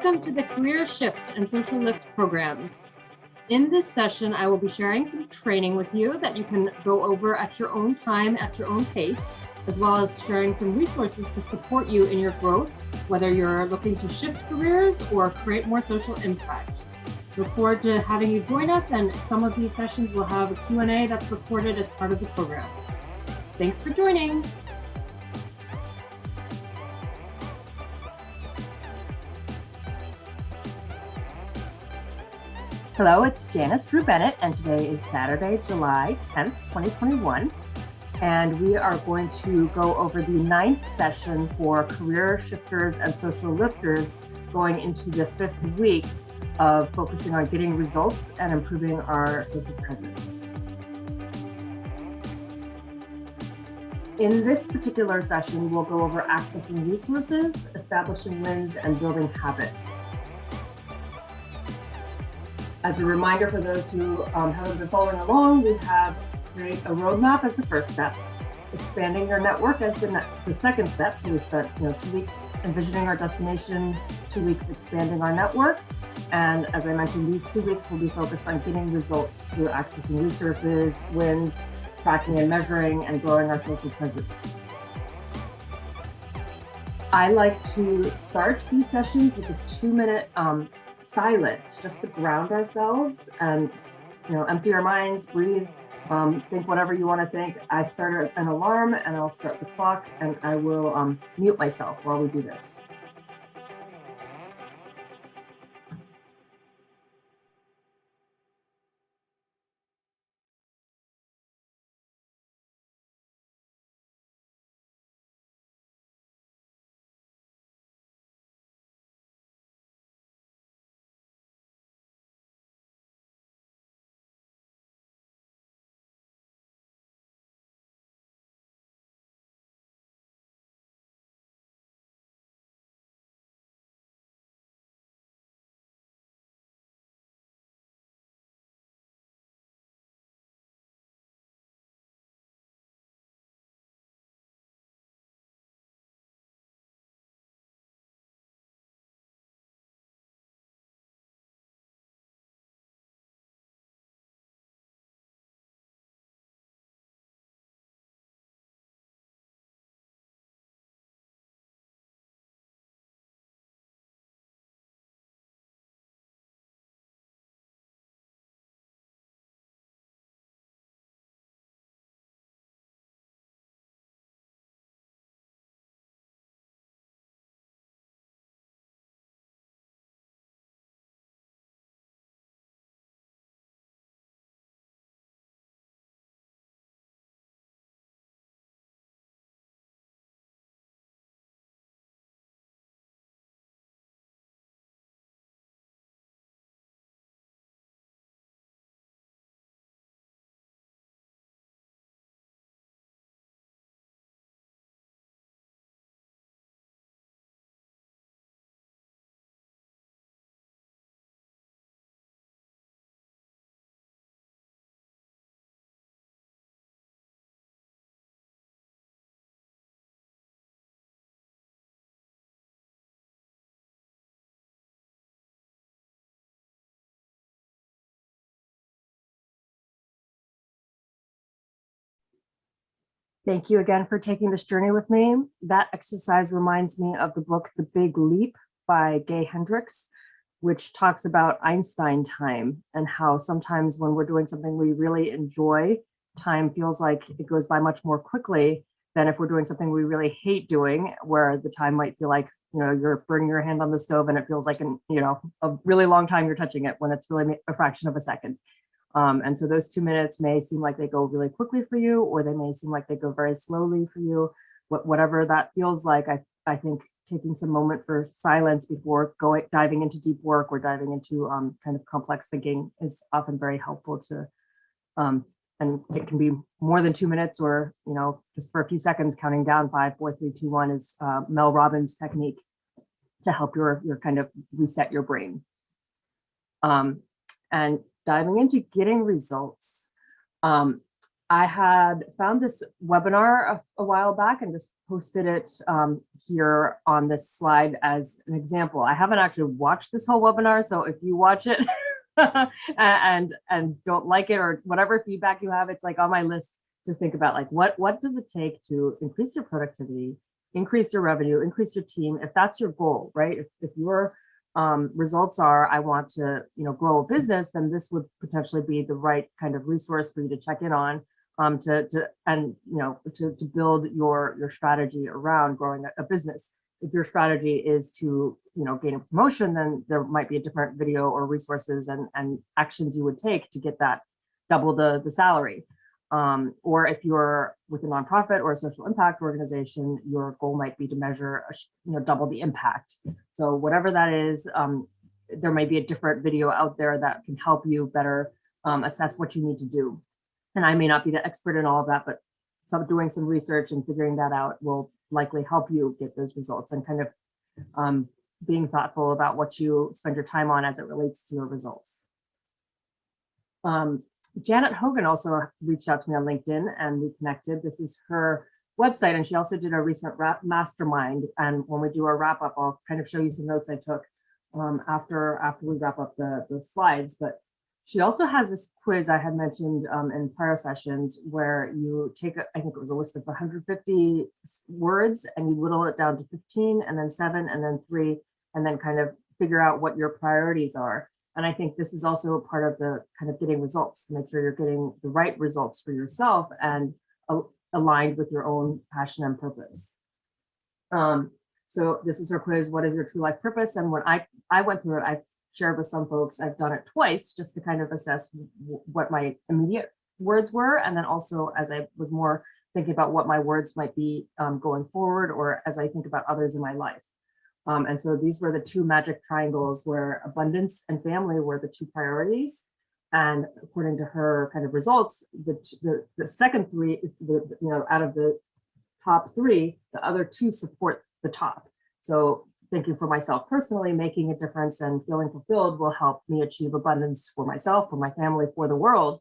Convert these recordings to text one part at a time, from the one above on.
Welcome to the Career Shift and Social Lift programs. In this session, I will be sharing some training with you that you can go over at your own time, at your own pace, as well as sharing some resources to support you in your growth, whether you're looking to shift careers or create more social impact. Look forward to having you join us, and some of these sessions will have a Q&A that's recorded as part of the program. Thanks for joining. Hello, it's Janice Dru-Bennett, and today is Saturday, July 10th, 2021. And we are going to go over the 9th session for career shifters and social lifters, going into the 5th week of focusing on getting results and improving our social presence. In this particular session, we'll go over accessing resources, establishing wins, and building habits. As a reminder for those who haven't been following along, we have create a roadmap as the first step, expanding your network as the second step. So we spent 2 weeks envisioning our destination, 2 weeks expanding our network. And as I mentioned, these 2 weeks will be focused on getting results through accessing resources, wins, tracking and measuring, and growing our social presence. I like to start these sessions with a 2-minute silence, just to ground ourselves and empty our minds, breathe, think whatever you want to think. I start an alarm and I'll start the clock, and I will mute myself while we do this. Thank you again for taking this journey with me. That exercise reminds me of the book, The Big Leap by Gay Hendricks, which talks about Einstein time and how sometimes when we're doing something we really enjoy, time feels like it goes by much more quickly than if we're doing something we really hate doing, where the time might feel like, you're burning your hand on the stove and it feels like a really long time you're touching it when it's really a fraction of a second. And so those 2 minutes may seem like they go really quickly for you, or they may seem like they go very slowly for you. Whatever that feels like, I think taking some moment for silence before diving into deep work or diving into kind of complex thinking is often very helpful to, and it can be more than 2 minutes, or just for a few seconds. Counting down 5, 4, 3, 2, 1 is Mel Robbins' technique to help your kind of reset your brain. And diving into getting results. I had found this webinar a while back and just posted it here on this slide as an example. I haven't actually watched this whole webinar, so if you watch it and don't like it or whatever feedback you have, it's like on my list to think about, like what does it take to increase your productivity, increase your revenue, increase your team, if that's your goal, right? If your results are, I want to, grow a business, then this would potentially be the right kind of resource for you to check in on, to build your strategy around growing a business. If your strategy is to, gain a promotion, then there might be a different video or resources and actions you would take to get that double the salary. Or if you're with a nonprofit or a social impact organization, your goal might be to measure, double the impact. So whatever that is, there may be a different video out there that can help you better assess what you need to do. And I may not be the expert in all of that, but doing some research and figuring that out will likely help you get those results, and kind of being thoughtful about what you spend your time on as it relates to your results. Janet Hogan also reached out to me on LinkedIn and we connected. This is her website, and she also did a recent mastermind. And when we do our wrap up, I'll kind of show you some notes I took after we wrap up the slides. But she also has this quiz I had mentioned in prior sessions, where you take, I think it was a list of 150 words, and you whittle it down to 15, and then 7, and then 3, and then kind of figure out what your priorities are. And I think this is also a part of the kind of getting results, to make sure you're getting the right results for yourself and aligned with your own passion and purpose. So this is her quiz, what is your true life purpose? And when I went through it, I shared with some folks, I've done it twice just to kind of assess what my immediate words were. And then also as I was more thinking about what my words might be going forward, or as I think about others in my life. And so these were the 2 magic triangles, where abundance and family were the 2 priorities. And according to her kind of results, the second 3, out of the top 3, the other 2 support the top. So thinking for myself personally, making a difference and feeling fulfilled will help me achieve abundance for myself, for my family, for the world.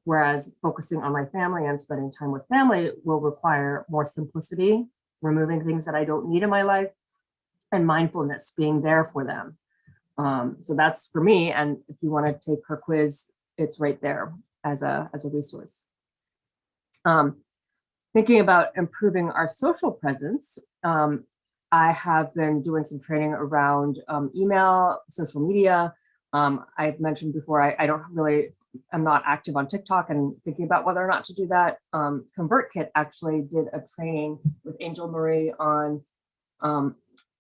Whereas focusing on my family and spending time with family will require more simplicity, removing things that I don't need in my life, and mindfulness, being there for them. So that's for me. And if you want to take her quiz, it's right there as a resource. Thinking about improving our social presence, I have been doing some training around email, social media. I've mentioned before, I'm not active on TikTok, and thinking about whether or not to do that. ConvertKit actually did a training with Angel Marie on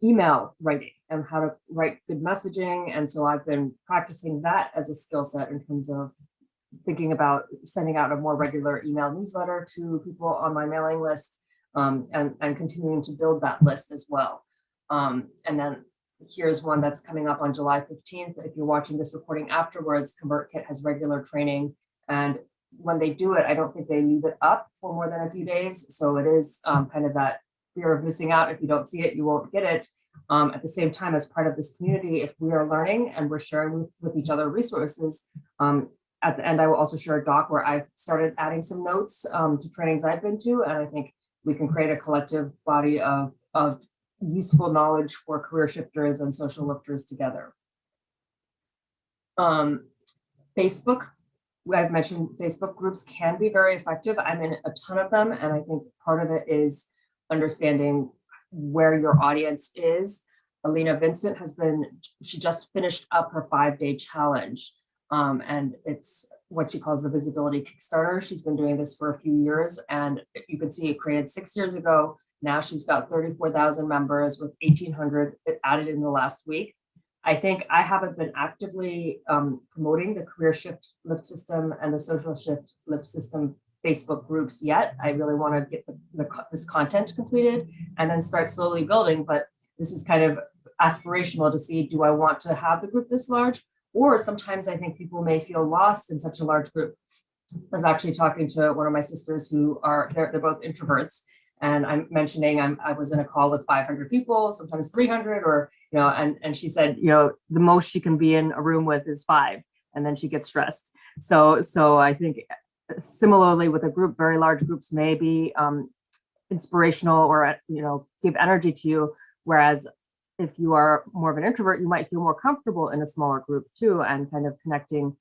email writing and how to write good messaging. And so I've been practicing that as a skill set in terms of thinking about sending out a more regular email newsletter to people on my mailing list, and continuing to build that list as well. And then here's one that's coming up on July 15th. If you're watching this recording afterwards, ConvertKit has regular training. And when they do it, I don't think they leave it up for more than a few days. So it is kind of that fear of missing out. If you don't see it, you won't get it. At the same time, as part of this community, if we are learning and we're sharing with each other resources, at the end, I will also share a doc where I've started adding some notes to trainings I've been to. And I think we can create a collective body of useful knowledge for career shifters and social lifters together. Facebook, I've mentioned Facebook groups can be very effective. I'm in a ton of them, and I think part of it is understanding where your audience is. Alina Vincent she just finished up her 5-day challenge, and it's what she calls the Visibility Kickstarter. She's been doing this for a few years, and you can see it created 6 years ago. Now she's got 34,000 members with 1,800 added in the last week. I think I haven't been actively promoting the Career Shift Lift System and the Social Shift Lift System Facebook groups yet. I really want to get this content completed and then start slowly building, but this is kind of aspirational to see, do I want to have the group this large? Or sometimes I think people may feel lost in such a large group. I was actually talking to one of my sisters they're both introverts, and I'm mentioning I was in a call with 500 people, sometimes 300, or and she said, the most she can be in a room with is 5, and then she gets stressed. So I think similarly with a group, very large groups may be inspirational or, give energy to you. Whereas if you are more of an introvert, you might feel more comfortable in a smaller group too, and kind of connecting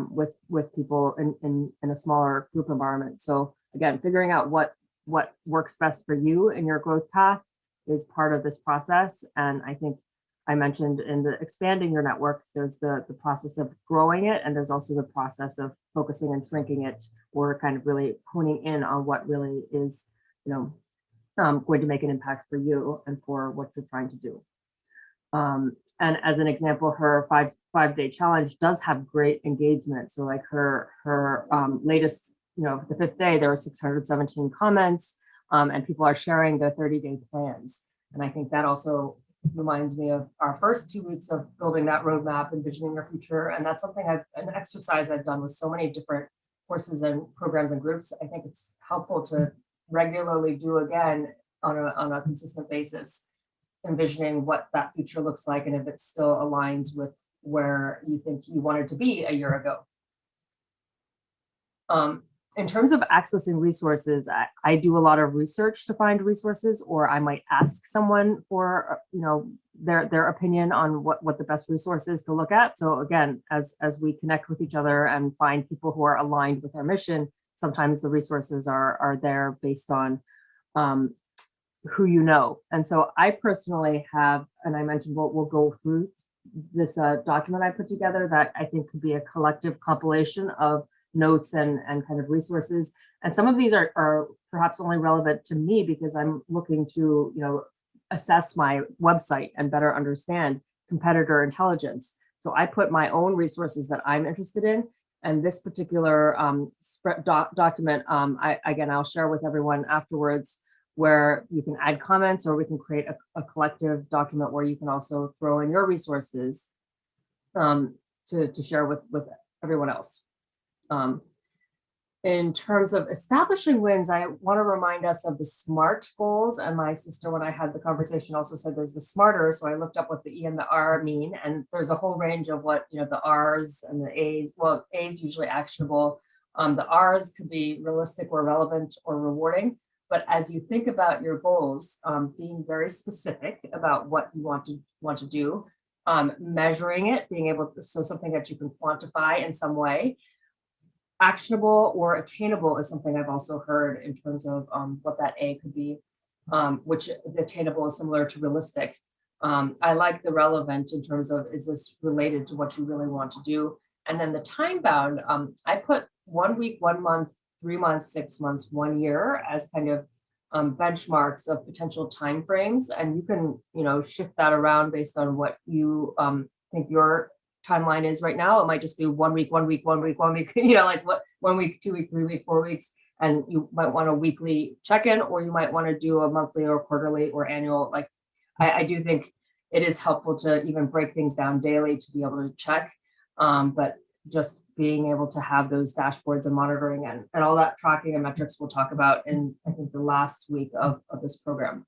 with people in a smaller group environment. So again, figuring out what works best for you in your growth path is part of this process. And I think I mentioned in the expanding your network, there's the process of growing it, and there's also the process of focusing and shrinking it, or kind of really honing in on what really is, going to make an impact for you and for what you're trying to do. And as an example, her five-day challenge does have great engagement. So like her latest, the 5th day, there were 617 comments, and people are sharing their 30-day plans. And I think that also reminds me of our first 2 weeks of building that roadmap, envisioning your future. And that's something an exercise I've done with so many different courses and programs and groups. I think it's helpful to regularly do again on a consistent basis, envisioning what that future looks like and if it still aligns with where you think you wanted to be a year ago. In terms of accessing resources, I do a lot of research to find resources, or I might ask someone for their opinion on what the best resource is to look at. So again, as we connect with each other and find people who are aligned with our mission, sometimes the resources are there based on who you know. And so I personally have, and I mentioned we'll go through this document I put together that I think could be a collective compilation of notes and kind of resources. And some of these are perhaps only relevant to me because I'm looking to, assess my website and better understand competitor intelligence. So I put my own resources that I'm interested in. And this particular document, I'll share with everyone afterwards, where you can add comments, or we can create a collective document where you can also throw in your resources to share with everyone else. In terms of establishing wins, I want to remind us of the SMART goals. And my sister, when I had the conversation, also said there's the SMARTer. So I looked up what the E and the R mean, and there's a whole range of what, the R's and the A's. Well, A's usually actionable. The R's could be realistic or relevant or rewarding. But as you think about your goals, being very specific about what you want to do, measuring it, being able to, so something that you can quantify in some way. Actionable or attainable is something I've also heard in terms of what that A could be, which the attainable is similar to realistic. I like the relevant in terms of, is this related to what you really want to do? And then the time bound, I put 1 week, 1 month, 3 months, 6 months, 1 year as kind of benchmarks of potential timeframes. And you can, shift that around based on what you think your timeline is right now. It might just be 1 week, 1 week, 1 week, 1 week, like what 1 week, 2 week, 3 week, 4 weeks. And you might want a weekly check-in, or you might want to do a monthly or quarterly or annual. Like I do think it is helpful to even break things down daily to be able to check. But just being able to have those dashboards and monitoring and all that tracking and metrics we'll talk about in, I think, the last week of this program.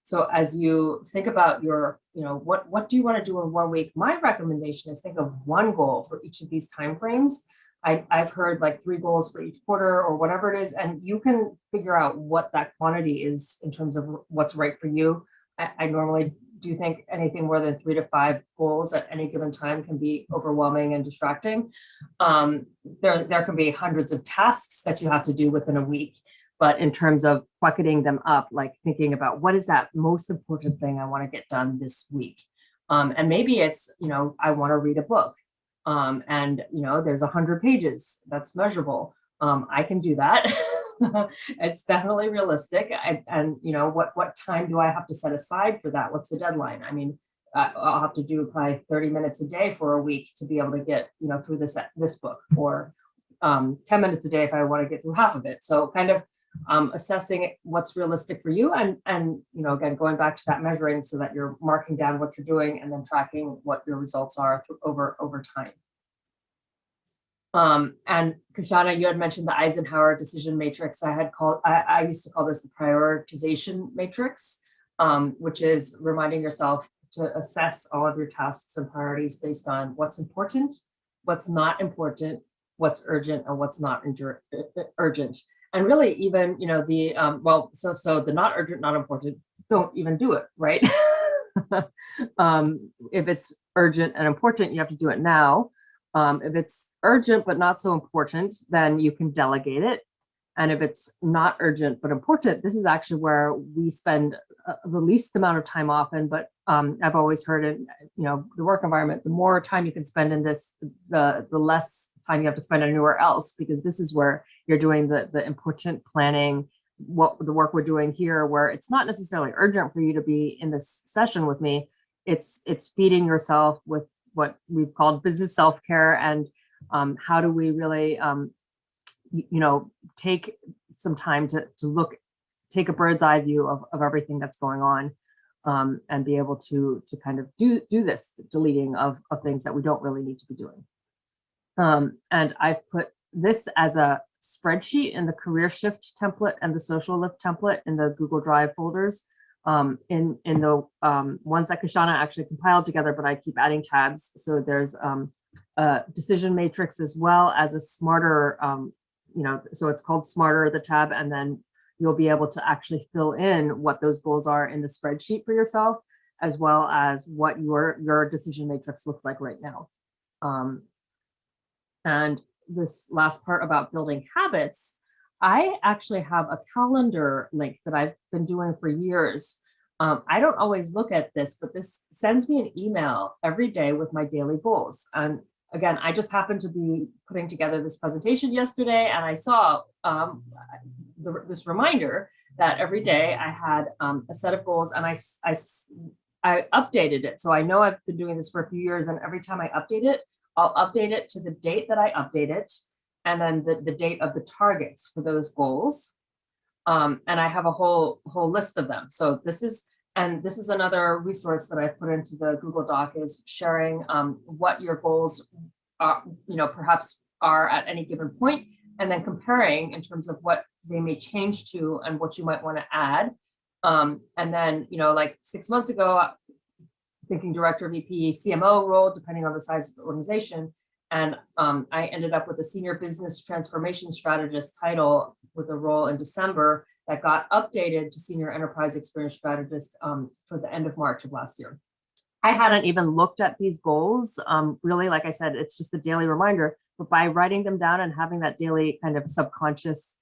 So as you think about your, what do you want to do in 1 week? My recommendation is think of one goal for each of these timeframes. I've heard like 3 goals for each quarter or whatever it is, and you can figure out what that quantity is in terms of what's right for you. I normally do think anything more than 3 to 5 goals at any given time can be overwhelming and distracting. There can be hundreds of tasks that you have to do within a week. But in terms of bucketing them up, like thinking about what is that most important thing I want to get done this week? And maybe it's, I want to read a book. And, there's 100 pages. That's measurable. I can do that. It's definitely realistic. And what time do I have to set aside for that? What's the deadline? I mean, I'll have to do probably 30 minutes a day for a week to be able to get, through this book, or 10 minutes a day if I want to get through half of it. So kind of assessing what's realistic for you, and again, going back to that measuring so that you're marking down what you're doing and then tracking what your results are over time. And Kashana, you had mentioned the Eisenhower decision matrix. I used to call this the prioritization matrix, which is reminding yourself to assess all of your tasks and priorities based on what's important, what's not important, what's urgent and what's not urgent. And really even, so the not urgent, not important, don't even do it, right? If it's urgent and important, you have to do it now. If it's urgent but not so important, then you can delegate it. And if it's not urgent but important, this is actually where we spend the least amount of time often. But I've always heard in the work environment, the more time you can spend in this, the less time you have to spend anywhere else, because this is where you're doing the important planning, what the work we're doing here, where it's not necessarily urgent for you to be in this session with me. It's feeding yourself with what we've called business self-care, and how do we really take some time to take a bird's eye view of everything that's going on, and be able to kind of do this deleting of things that we don't really need to be doing. And I've put this as a spreadsheet in the career shift template and the social lift template in the Google Drive folders, in the ones that Kashana actually compiled together, but I keep adding tabs. So there's a decision matrix as well as a smarter, so it's called Smarter, the tab, and then you'll be able to actually fill in what those goals are in the spreadsheet for yourself, as well as what your decision matrix looks like right now. And this last part about building habits, I actually have a calendar link that I've been doing for years. I don't always look at this, but this sends me an email every day with my daily goals. And again, I just happened to be putting together this presentation yesterday, and I saw this reminder that every day I had a set of goals, and I updated it. So I know I've been doing this for a few years, and every time I update it, I'll update it to the date that I update it, and then the date of the targets for those goals. And I have a whole list of them. So this is another resource that I put into the Google Doc, is sharing what your goals are, perhaps are at any given point, and then comparing in terms of what they may change to and what you might want to add. And then, like 6 months ago, thinking director, VP, CMO role, depending on the size of the organization. And I ended up with a senior business transformation strategist title with a role in December that got updated to senior enterprise experience strategist for the end of March of last year. I hadn't even looked at these goals. Really, like I said, it's just a daily reminder, but by writing them down and having that daily kind of subconscious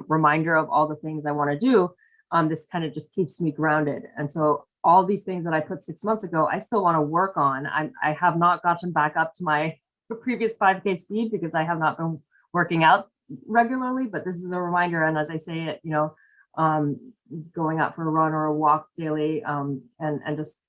reminder of all the things I want to do, this kind of just keeps me grounded. And so all these things that I put 6 months ago, I still want to work on. I have not gotten back up to my previous 5K speed because I have not been working out regularly, but this is a reminder. And as I say it, going out for a run or a walk daily, and just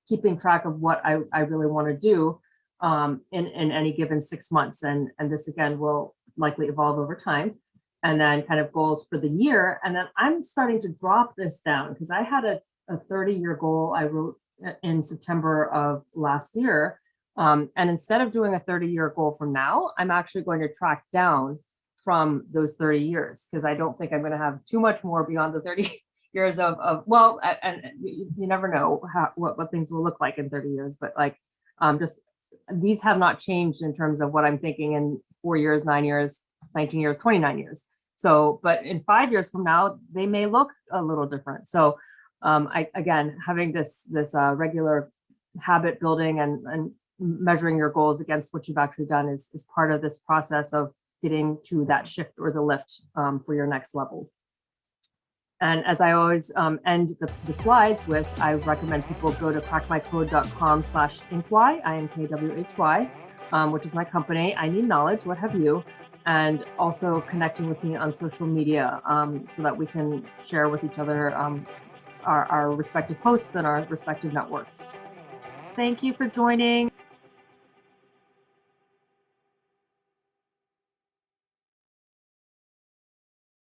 keeping track of what I really want to do in any given 6 months. And this again will likely evolve over time. And then kind of goals for the year. And then I'm starting to drop this down because I had a 30-year goal I wrote in September of last year. And instead of doing a 30-year goal from now, I'm actually going to track down from those 30 years, because I don't think I'm going to have too much more beyond the 30 years and you never know what things will look like in 30 years, but just these have not changed in terms of what I'm thinking in 4 years, 9 years, 19 years, 29 years. So, but in 5 years from now, they may look a little different. So again, having this regular habit building and measuring your goals against what you've actually done is part of this process of getting to that shift or the lift for your next level. And as I always end the slides with, I recommend people go to crackmycode.com/inkwhy, INKWHY, which is my company. I need knowledge, what have you, and also connecting with me on social media so that we can share with each other our respective posts and our respective networks. Thank you for joining.